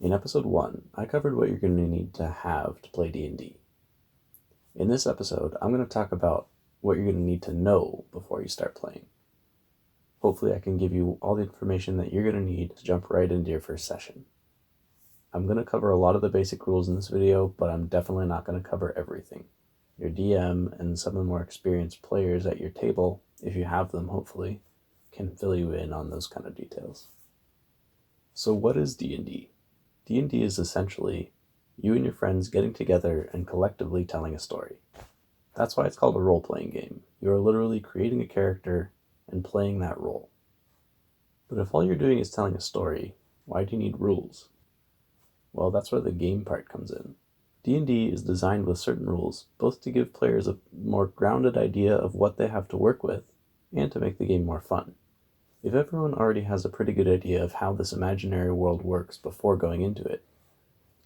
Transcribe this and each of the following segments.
In episode 1, I covered what you're going to need to have to play D&D. In this episode, I'm going to talk about what you're going to need to know before you start playing. Hopefully I can give you all the information that you're going to need to jump right into your first session. I'm going to cover a lot of the basic rules in this video, but I'm definitely not going to cover everything. Your DM and some of the more experienced players at your table, if you have them hopefully, can fill you in on those kind of details. So what is D&D? D&D is essentially you and your friends getting together and collectively telling a story. That's why it's called a role-playing game. You are literally creating a character and playing that role. But if all you're doing is telling a story, why do you need rules? Well, that's where the game part comes in. D&D is designed with certain rules, both to give players a more grounded idea of what they have to work with, and to make the game more fun. If everyone already has a pretty good idea of how this imaginary world works before going into it,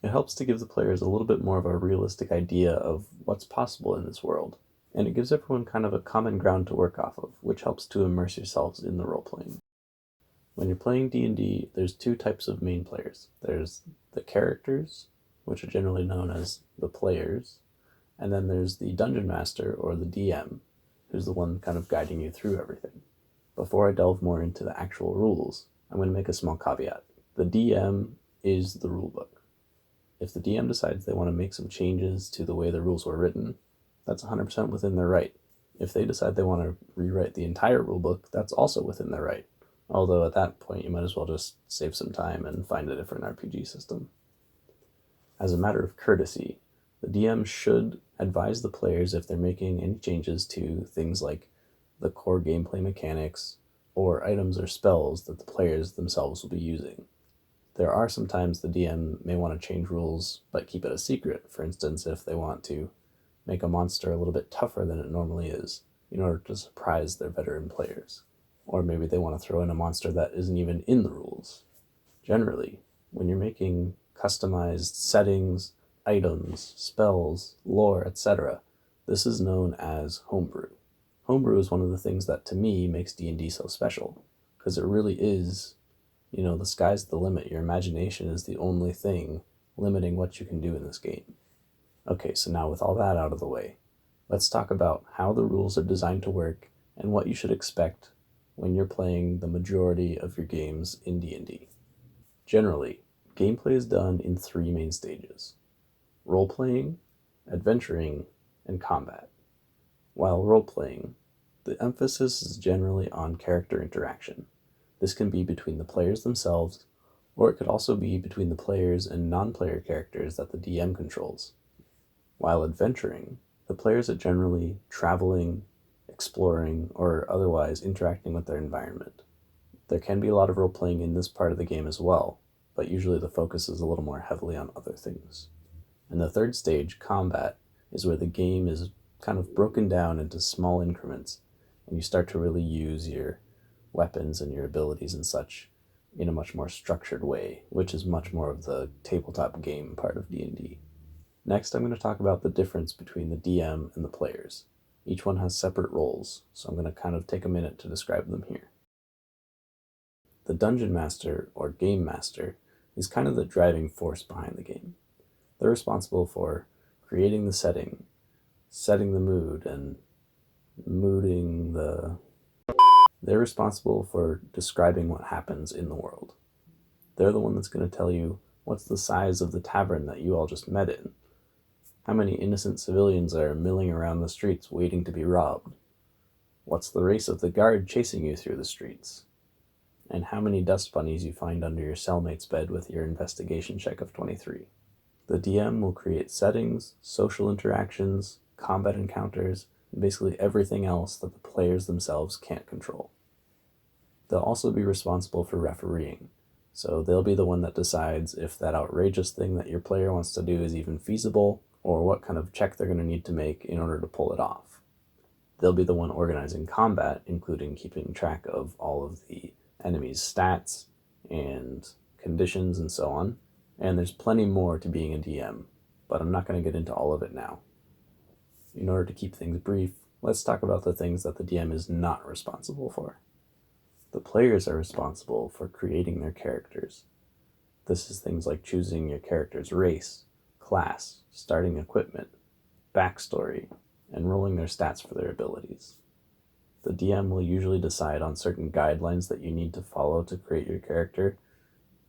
it helps to give the players a little bit more of a realistic idea of what's possible in this world, and it gives everyone kind of a common ground to work off of, which helps to immerse yourselves in the role-playing. When you're playing D&D, there's two types of main players. There's the characters, which are generally known as the players, and then there's the Dungeon Master, or the DM, who's the one kind of guiding you through everything. Before I delve more into the actual rules, I'm going to make a small caveat. The DM is the rulebook. If the DM decides they want to make some changes to the way the rules were written, that's 100% within their right. If they decide they want to rewrite the entire rulebook, that's also within their right. Although at that point, you might as well just save some time and find a different RPG system. As a matter of courtesy, the DM should advise the players if they're making any changes to things like the core gameplay mechanics or items or spells that the players themselves will be using. There are some times the DM may want to change rules but keep it a secret. For instance, if they want to make a monster a little bit tougher than it normally is in order to surprise their veteran players. Or maybe they want to throw in a monster that isn't even in the rules. Generally, when you're making customized settings, items, spells, lore, etc., this is known as homebrew. Homebrew is one of the things that, to me, makes D&D so special, because it really is, the sky's the limit. Your imagination is the only thing limiting what you can do in this game. Okay, so now with all that out of the way, let's talk about how the rules are designed to work and what you should expect when you're playing the majority of your games in D&D. Generally, gameplay is done in 3 main stages: role-playing, adventuring, and combat. While role-playing, the emphasis is generally on character interaction. This can be between the players themselves, or it could also be between the players and non-player characters that the DM controls. While adventuring, the players are generally traveling, exploring, or otherwise interacting with their environment. There can be a lot of role-playing in this part of the game as well, but usually the focus is a little more heavily on other things. And the third stage, combat, is where the game is kind of broken down into small increments, and you start to really use your weapons and your abilities and such in a much more structured way, which is much more of the tabletop game part of D&D. Next, I'm going to talk about the difference between the DM and the players. Each one has separate roles, so I'm going to kind of take a minute to describe them here. The Dungeon Master, or Game Master, is kind of the driving force behind the game. They're responsible for creating the setting, setting the mood, and They're responsible for describing what happens in the world. They're the one that's going to tell you what's the size of the tavern that you all just met in, how many innocent civilians are milling around the streets waiting to be robbed, what's the race of the guard chasing you through the streets, and how many dust bunnies you find under your cellmate's bed with your investigation check of 23. The DM will create settings, social interactions, combat encounters, and basically everything else that the players themselves can't control. They'll also be responsible for refereeing, so they'll be the one that decides if that outrageous thing that your player wants to do is even feasible, or what kind of check they're going to need to make in order to pull it off. They'll be the one organizing combat, including keeping track of all of the enemy's stats and conditions and so on, and there's plenty more to being a DM, but I'm not going to get into all of it now. In order to keep things brief, let's talk about the things that the DM is not responsible for. The players are responsible for creating their characters. This is things like choosing your character's race, class, starting equipment, backstory, and rolling their stats for their abilities. The DM will usually decide on certain guidelines that you need to follow to create your character,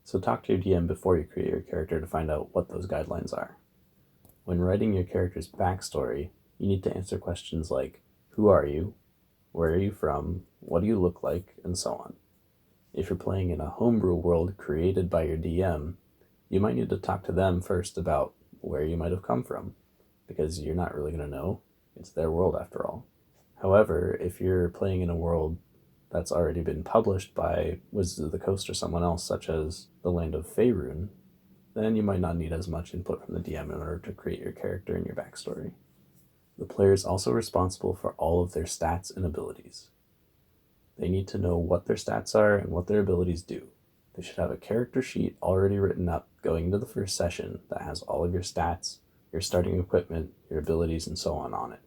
so talk to your DM before you create your character to find out what those guidelines are. When writing your character's backstory, you need to answer questions like, who are you, where are you from, what do you look like, and so on. If you're playing in a homebrew world created by your DM, you might need to talk to them first about where you might have come from, because you're not really going to know. It's their world after all. However, if you're playing in a world that's already been published by Wizards of the Coast or someone else, such as the Land of Faerun, then you might not need as much input from the DM in order to create your character and your backstory. The player is also responsible for all of their stats and abilities. They need to know what their stats are and what their abilities do. They should have a character sheet already written up going into the first session that has all of your stats, your starting equipment, your abilities, and so on it.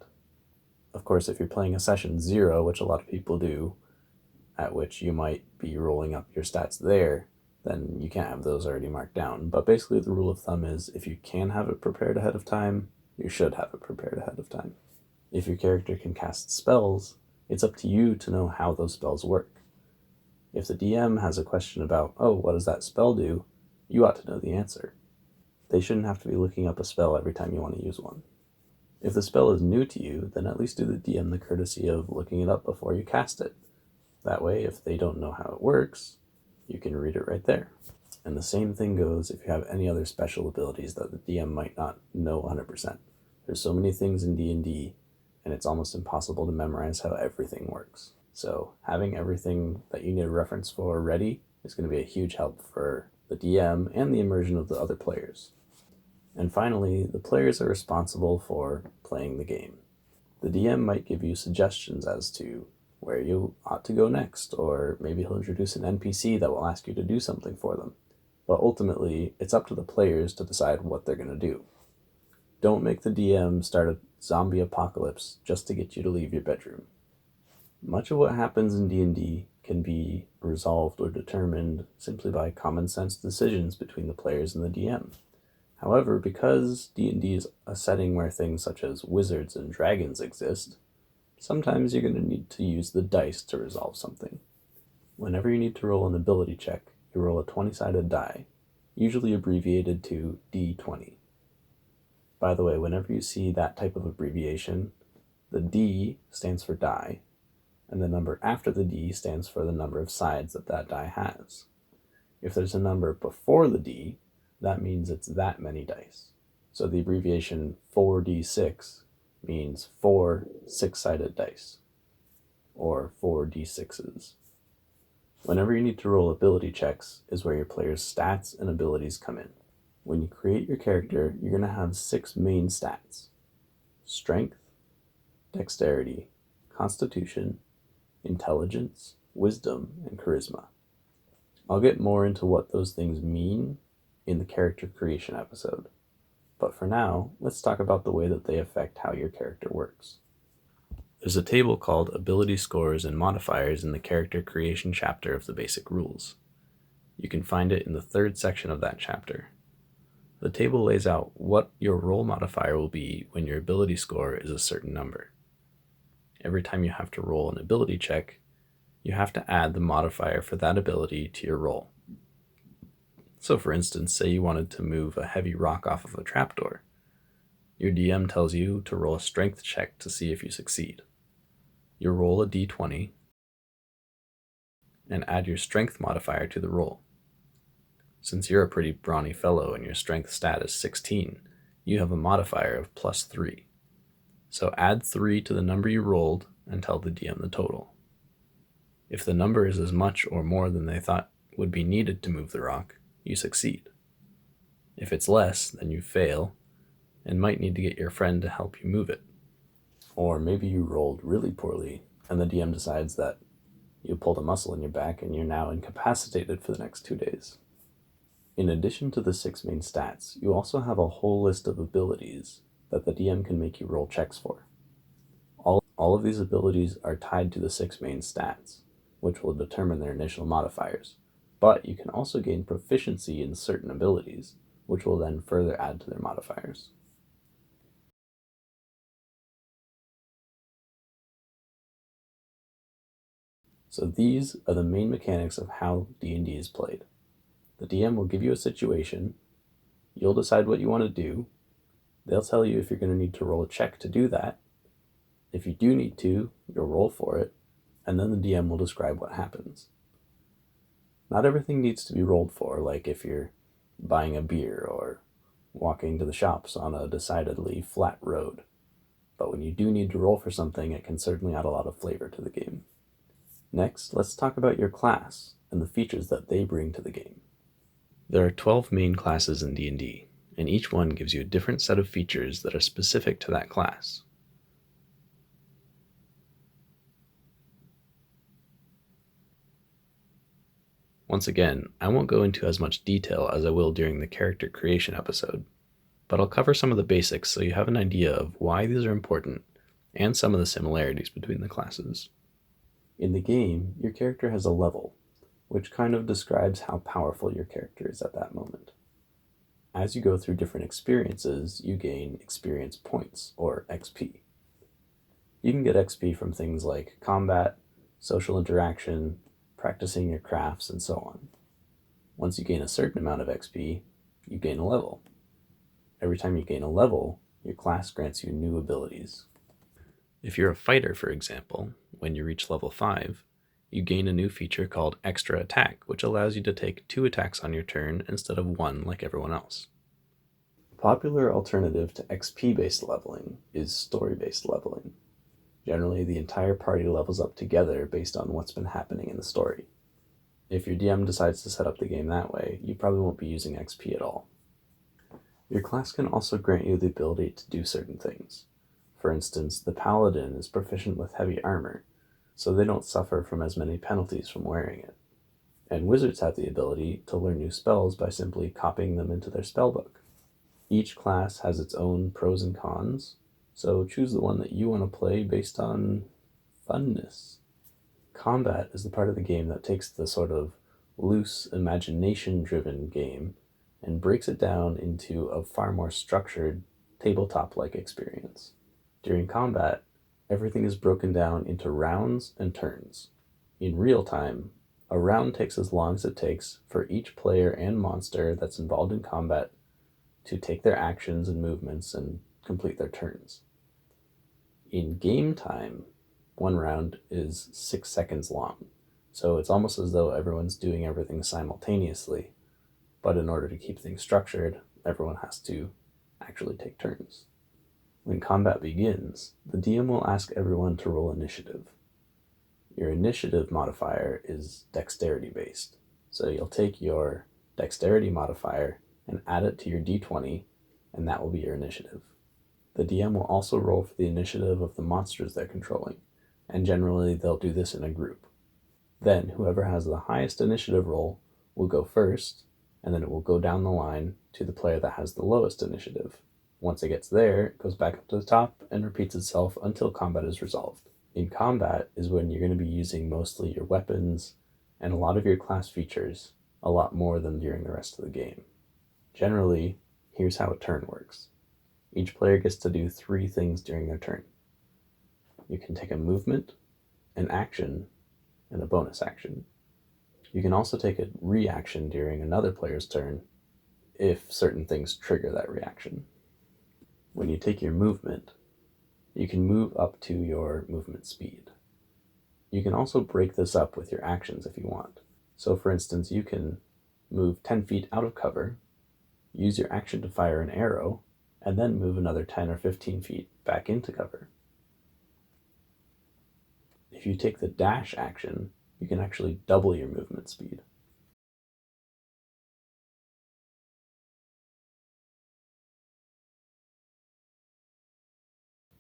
Of course, if you're playing a session 0, which a lot of people do, at which you might be rolling up your stats there, then you can't have those already marked down. But basically the rule of thumb is if you can have it prepared ahead of time, you should have it prepared ahead of time. If your character can cast spells, it's up to you to know how those spells work. If the DM has a question about, oh, what does that spell do, you ought to know the answer. They shouldn't have to be looking up a spell every time you want to use one. If the spell is new to you, then at least do the DM the courtesy of looking it up before you cast it. That way, if they don't know how it works, you can read it right there. And the same thing goes if you have any other special abilities that the DM might not know 100%. There's so many things in D&D, and it's almost impossible to memorize how everything works. So having everything that you need a reference for ready is going to be a huge help for the DM and the immersion of the other players. And finally, the players are responsible for playing the game. The DM might give you suggestions as to where you ought to go next, or maybe he'll introduce an NPC that will ask you to do something for them. But ultimately, it's up to the players to decide what they're going to do. Don't make the DM start a zombie apocalypse just to get you to leave your bedroom. Much of what happens in D&D can be resolved or determined simply by common sense decisions between the players and the DM. However, because D&D is a setting where things such as wizards and dragons exist, sometimes you're going to need to use the dice to resolve something. Whenever you need to roll an ability check, you roll a 20-sided die, usually abbreviated to D20. By the way, whenever you see that type of abbreviation, the D stands for die, and the number after the D stands for the number of sides that die has. If there's a number before the D, that means it's that many dice. So the abbreviation 4D6 means 4 6-sided dice, or 4d6s. Whenever you need to roll ability checks is where your player's stats and abilities come in. When you create your character, you're going to have 6 main stats: strength, dexterity, constitution, intelligence, wisdom, and charisma. I'll get more into what those things mean in the character creation episode. But for now, let's talk about the way that they affect how your character works. There's a table called Ability Scores and Modifiers in the Character Creation chapter of the Basic Rules. You can find it in the 3rd section of that chapter. The table lays out what your role modifier will be when your ability score is a certain number. Every time you have to roll an ability check, you have to add the modifier for that ability to your roll. So for instance, say you wanted to move a heavy rock off of a trapdoor. Your DM tells you to roll a strength check to see if you succeed. You roll a d20 and add your strength modifier to the roll. Since you're a pretty brawny fellow and your strength stat is 16, you have a modifier of +3. So add 3 to the number you rolled and tell the DM the total. If the number is as much or more than they thought would be needed to move the rock, you succeed. If it's less, then you fail and might need to get your friend to help you move it. Or maybe you rolled really poorly and the DM decides that you pulled a muscle in your back and you're now incapacitated for the next 2 days. In addition to the 6 main stats, you also have a whole list of abilities that the DM can make you roll checks for. All of these abilities are tied to the 6 main stats, which will determine their initial modifiers. but you can also gain proficiency in certain abilities, which will then further add to their modifiers. So these are the main mechanics of how D&D is played. The DM will give you a situation, you'll decide what you want to do, they'll tell you if you're going to need to roll a check to do that. If you do need to, you'll roll for it, and then the DM will describe what happens. Not everything needs to be rolled for, like if you're buying a beer or walking to the shops on a decidedly flat road. But when you do need to roll for something, it can certainly add a lot of flavor to the game. Next, let's talk about your class and the features that they bring to the game. There are 12 main classes in D&D, and each one gives you a different set of features that are specific to that class. Once again, I won't go into as much detail as I will during the character creation episode, but I'll cover some of the basics so you have an idea of why these are important and some of the similarities between the classes. In the game, your character has a level, which kind of describes how powerful your character is at that moment. As you go through different experiences, you gain experience points, or XP. You can get XP from things like combat, social interaction, practicing your crafts, and so on. Once you gain a certain amount of XP, you gain a level. Every time you gain a level, your class grants you new abilities. If you're a fighter, for example, when you reach level 5, you gain a new feature called Extra Attack, which allows you to take 2 attacks on your turn instead of 1 like everyone else. A popular alternative to XP-based leveling is story-based leveling. Generally, the entire party levels up together based on what's been happening in the story. If your DM decides to set up the game that way, you probably won't be using XP at all. Your class can also grant you the ability to do certain things. For instance, the Paladin is proficient with heavy armor, so they don't suffer from as many penalties from wearing it. And wizards have the ability to learn new spells by simply copying them into their spellbook. Each class has its own pros and cons, so choose the one that you want to play based on funness. Combat is the part of the game that takes the sort of loose, imagination-driven game and breaks it down into a far more structured, tabletop-like experience. During combat, everything is broken down into rounds and turns. In real time, a round takes as long as it takes for each player and monster that's involved in combat to take their actions and movements and complete their turns. In game time, one round is 6 seconds long, so it's almost as though everyone's doing everything simultaneously, but in order to keep things structured, everyone has to actually take turns. When combat begins, the DM will ask everyone to roll initiative. Your initiative modifier is dexterity based, so you'll take your dexterity modifier and add it to your d20, and that will be your initiative. The DM will also roll for the initiative of the monsters they're controlling, and generally they'll do this in a group. Then whoever has the highest initiative roll will go first, and then it will go down the line to the player that has the lowest initiative. Once it gets there, it goes back up to the top and repeats itself until combat is resolved. In combat is when you're going to be using mostly your weapons and a lot of your class features, a lot more than during the rest of the game. Generally, here's how a turn works. Each player gets to do 3 things during their turn. You can take a movement, an action, and a bonus action. You can also take a reaction during another player's turn if certain things trigger that reaction. When you take your movement, you can move up to your movement speed. You can also break this up with your actions if you want. So for instance, you can move 10 feet out of cover, use your action to fire an arrow, and then move another 10 or 15 feet back into cover. If you take the dash action, you can actually double your movement speed.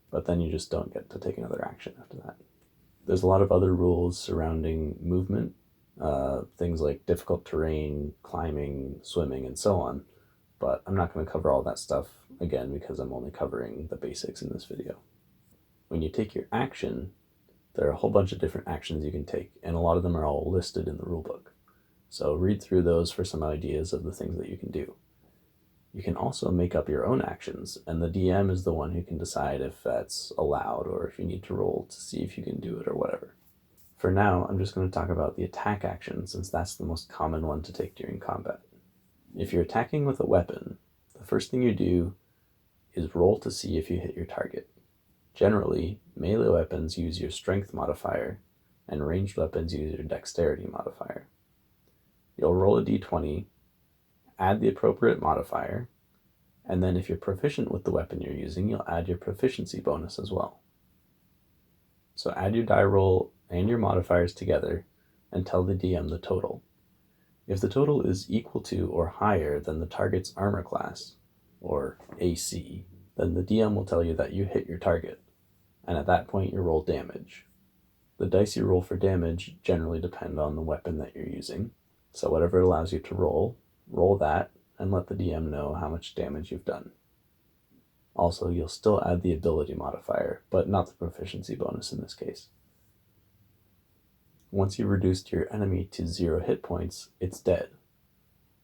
But then you just don't get to take another action after that. There's a lot of other rules surrounding movement, things like difficult terrain, climbing, swimming, and so on, but I'm not going to cover all that stuff again because I'm only covering the basics in this video. When you take your action, there are a whole bunch of different actions you can take, and a lot of them are all listed in the rulebook. So read through those for some ideas of the things that you can do. You can also make up your own actions, and the DM is the one who can decide if that's allowed or if you need to roll to see if you can do it or whatever. For now, I'm just going to talk about the attack action since that's the most common one to take during combat. If you're attacking with a weapon, the first thing you do is roll to see if you hit your target. Generally, melee weapons use your strength modifier, and ranged weapons use your dexterity modifier. You'll roll a d20, add the appropriate modifier, and then if you're proficient with the weapon you're using, you'll add your proficiency bonus as well. So add your die roll and your modifiers together and tell the DM the total. If the total is equal to or higher than the target's armor class, or AC, then the DM will tell you that you hit your target, and at that point you roll damage. The dice you roll for damage generally depend on the weapon that you're using, so whatever allows you to roll that, and let the DM know how much damage you've done. Also, you'll still add the ability modifier, but not the proficiency bonus in this case. Once you've reduced your enemy to 0 hit points, it's dead.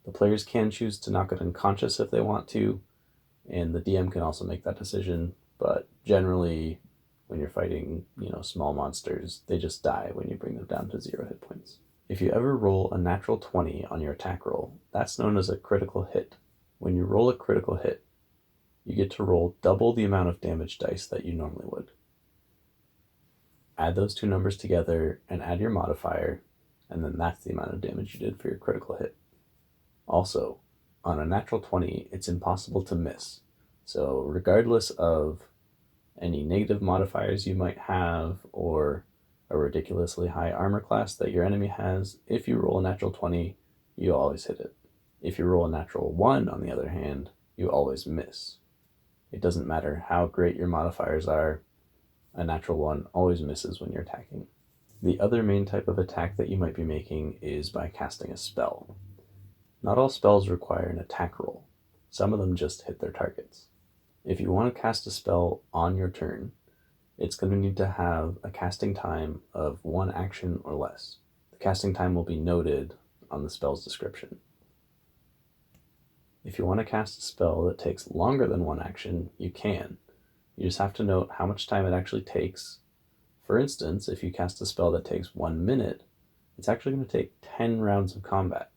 The players can choose to knock it unconscious if they want to, and the DM can also make that decision, but generally, when you're fighting, small monsters, they just die when you bring them down to 0 hit points. If you ever roll a natural 20 on your attack roll, that's known as a critical hit. When you roll a critical hit, you get to roll double the amount of damage dice that you normally would. Add those two numbers together and add your modifier, and then that's the amount of damage you did for your critical hit. Also, on a natural 20, it's impossible to miss. So regardless of any negative modifiers you might have or a ridiculously high armor class that your enemy has, if you roll a natural 20, you always hit it. If you roll a natural 1, on the other hand, you always miss. It doesn't matter how great your modifiers are, a natural 1 always misses when you're attacking. The other main type of attack that you might be making is by casting a spell. Not all spells require an attack roll. Some of them just hit their targets. If you want to cast a spell on your turn, it's going to need to have a casting time of 1 action or less. The casting time will be noted on the spell's description. If you want to cast a spell that takes longer than 1 action, you can. You just have to note how much time it actually takes. For instance, if you cast a spell that takes 1 minute, it's actually going to take 10 rounds of combat.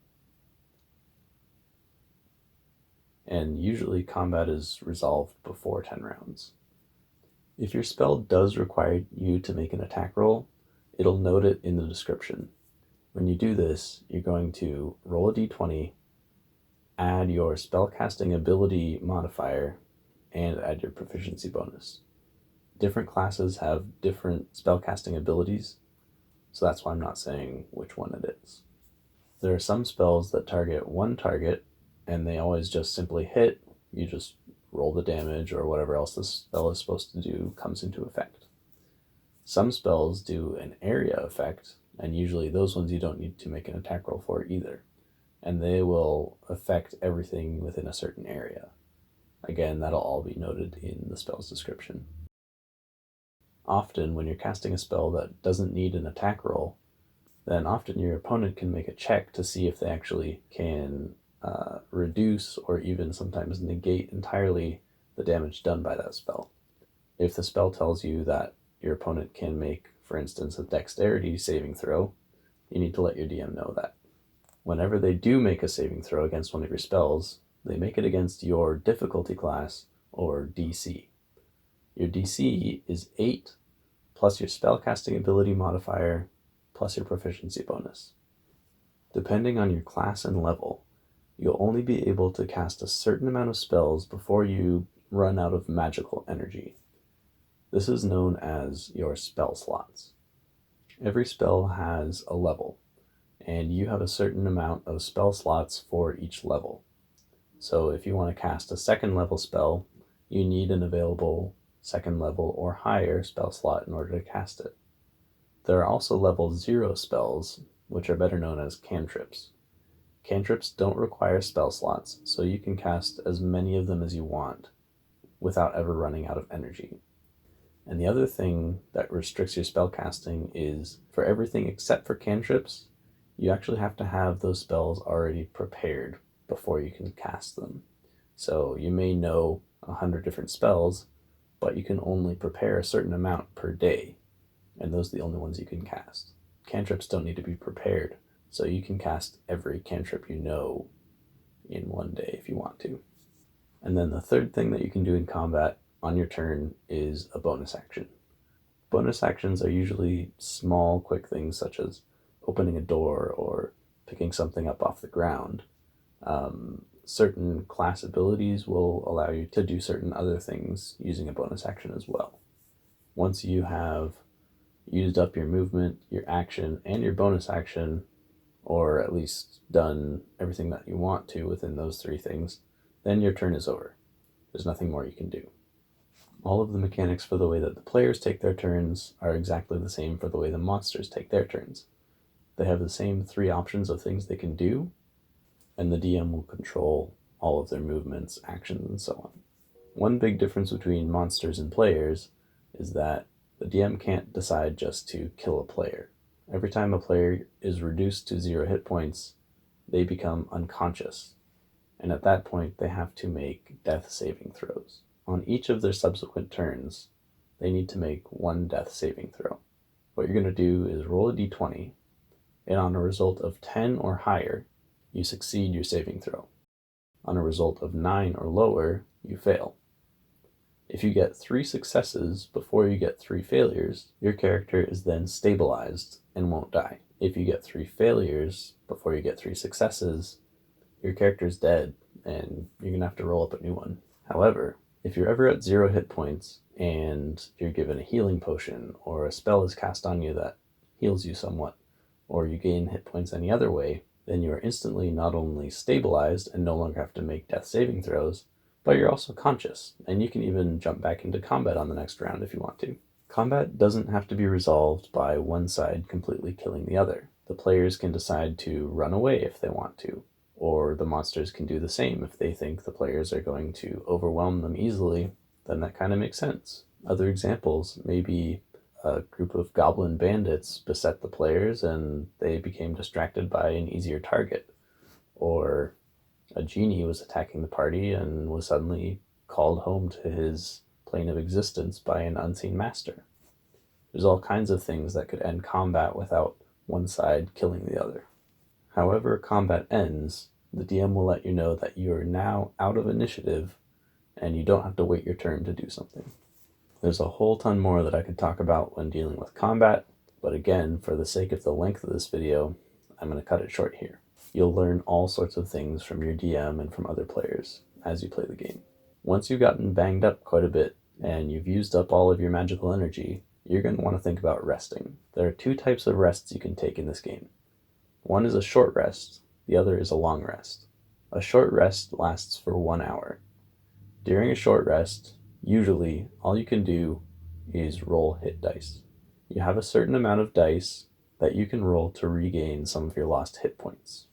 And usually combat is resolved before 10 rounds. If your spell does require you to make an attack roll, it'll note it in the description. When you do this, you're going to roll a d20, add your spellcasting ability modifier, and add your proficiency bonus. Different classes have different spellcasting abilities, so that's why I'm not saying which one it is. There are some spells that target one target, and they always just simply hit. You just roll the damage or whatever else the spell is supposed to do comes into effect. Some spells do an area effect, and usually those ones you don't need to make an attack roll for either, and they will affect everything within a certain area. Again, that'll all be noted in the spell's description. Often, when you're casting a spell that doesn't need an attack roll, then often your opponent can make a check to see if they actually can reduce or even sometimes negate entirely the damage done by that spell. If the spell tells you that your opponent can make, for instance, a dexterity saving throw, you need to let your DM know that. Whenever they do make a saving throw against one of your spells, they make it against your difficulty class, or DC. Your DC is 8, plus your spellcasting ability modifier, plus your proficiency bonus. Depending on your class and level, you'll only be able to cast a certain amount of spells before you run out of magical energy. This is known as your spell slots. Every spell has a level, and you have a certain amount of spell slots for each level. So if you want to cast a 2nd level spell, you need an available 2nd level or higher spell slot in order to cast it. There are also level 0 spells, which are better known as cantrips. Cantrips don't require spell slots, so you can cast as many of them as you want without ever running out of energy. And the other thing that restricts your spell casting is, for everything except for cantrips, you actually have to have those spells already prepared before you can cast them. So you may know 100 different spells, but you can only prepare a certain amount per day, and those are the only ones you can cast. Cantrips don't need to be prepared, so you can cast every cantrip you know in one day if you want to. And then the third thing that you can do in combat on your turn is a bonus action. Bonus actions are usually small, quick things such as opening a door or picking something up off the ground. Certain class abilities will allow you to do certain other things using a bonus action as well. Once you have used up your movement, your action, and your bonus action, or at least done everything that you want to within those three things, then your turn is over. There's nothing more you can do. All of the mechanics for the way that the players take their turns are exactly the same for the way the monsters take their turns. They have the same three options of things they can do, and the DM will control all of their movements, actions, and so on. One big difference between monsters and players is that the DM can't decide just to kill a player. Every time a player is reduced to 0 hit points, they become unconscious, and at that point they have to make death saving throws. On each of their subsequent turns, they need to make one death saving throw. What you're going to do is roll a d20, and on a result of 10 or higher, you succeed your saving throw. On a result of 9 or lower, you fail. If you get 3 successes before you get 3 failures, your character is then stabilized and won't die. If you get 3 failures before you get 3 successes, your character's dead and you're going to have to roll up a new one. However, if you're ever at 0 hit points and you're given a healing potion or a spell is cast on you that heals you somewhat, or you gain hit points any other way, then you are instantly not only stabilized and no longer have to make death saving throws, but you're also conscious, and you can even jump back into combat on the next round if you want to. Combat doesn't have to be resolved by one side completely killing the other. The players can decide to run away if they want to, or the monsters can do the same if they think the players are going to overwhelm them easily. Then that kind of makes sense. Other examples may be a group of goblin bandits beset the players and they became distracted by an easier target, or a genie was attacking the party and was suddenly called home to his plane of existence by an unseen master. There's all kinds of things that could end combat without one side killing the other. However combat ends, the DM will let you know that you are now out of initiative and you don't have to wait your turn to do something. There's a whole ton more that I could talk about when dealing with combat, but again, for the sake of the length of this video, I'm going to cut it short here. You'll learn all sorts of things from your DM and from other players as you play the game. Once you've gotten banged up quite a bit and you've used up all of your magical energy, you're going to want to think about resting. There are 2 types of rests you can take in this game. One is a short rest, the other is a long rest. A short rest lasts for 1 hour. During a short rest, usually all you can do is roll hit dice. You have a certain amount of dice that you can roll to regain some of your lost hit points.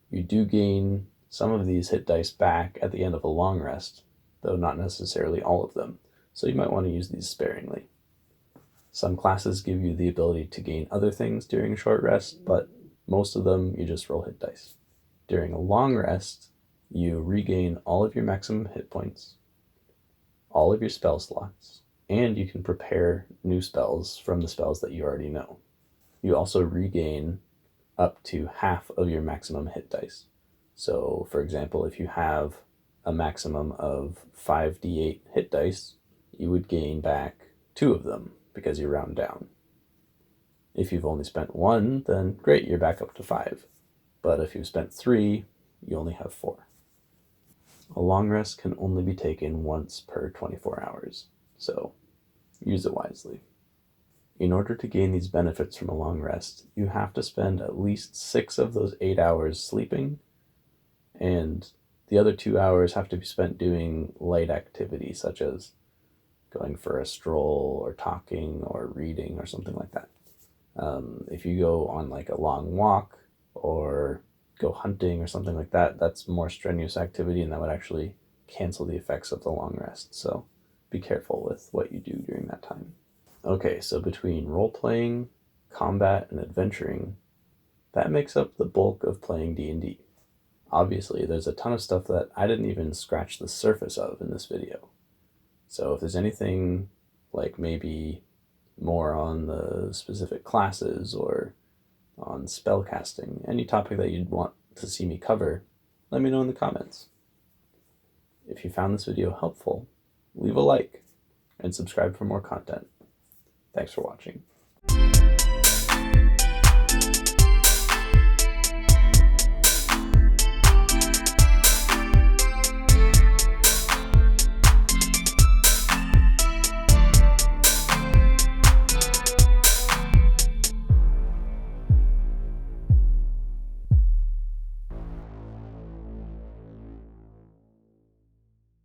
You do gain some of these hit dice back at the end of a long rest, though not necessarily all of them, so you might want to use these sparingly. Some classes give you the ability to gain other things during a short rest, but most of them you just roll hit dice. During a long rest, you regain all of your maximum hit points, all of your spell slots, and you can prepare new spells from the spells that you already know. You also regain up to half of your maximum hit dice. So, for example, if you have a maximum of 5d8 hit dice, you would gain back 2 of them because you round down. If you've only spent 1, then great, you're back up to 5. But if you've spent 3, you only have 4. A long rest can only be taken once per 24 hours, so use it wisely. In order to gain these benefits from a long rest, you have to spend at least 6 of those 8 hours sleeping, and the other 2 hours have to be spent doing light activity, such as going for a stroll or talking or reading or something like that. If you go on like a long walk or go hunting or something like that, that's more strenuous activity and that would actually cancel the effects of the long rest. So be careful with what you do during that time. Okay, so between role-playing, combat, and adventuring, that makes up the bulk of playing D&D. Obviously, there's a ton of stuff that I didn't even scratch the surface of in this video. So if there's anything like maybe more on the specific classes or on spellcasting, any topic that you'd want to see me cover, let me know in the comments. If you found this video helpful, leave a like and subscribe for more content. Thanks for watching.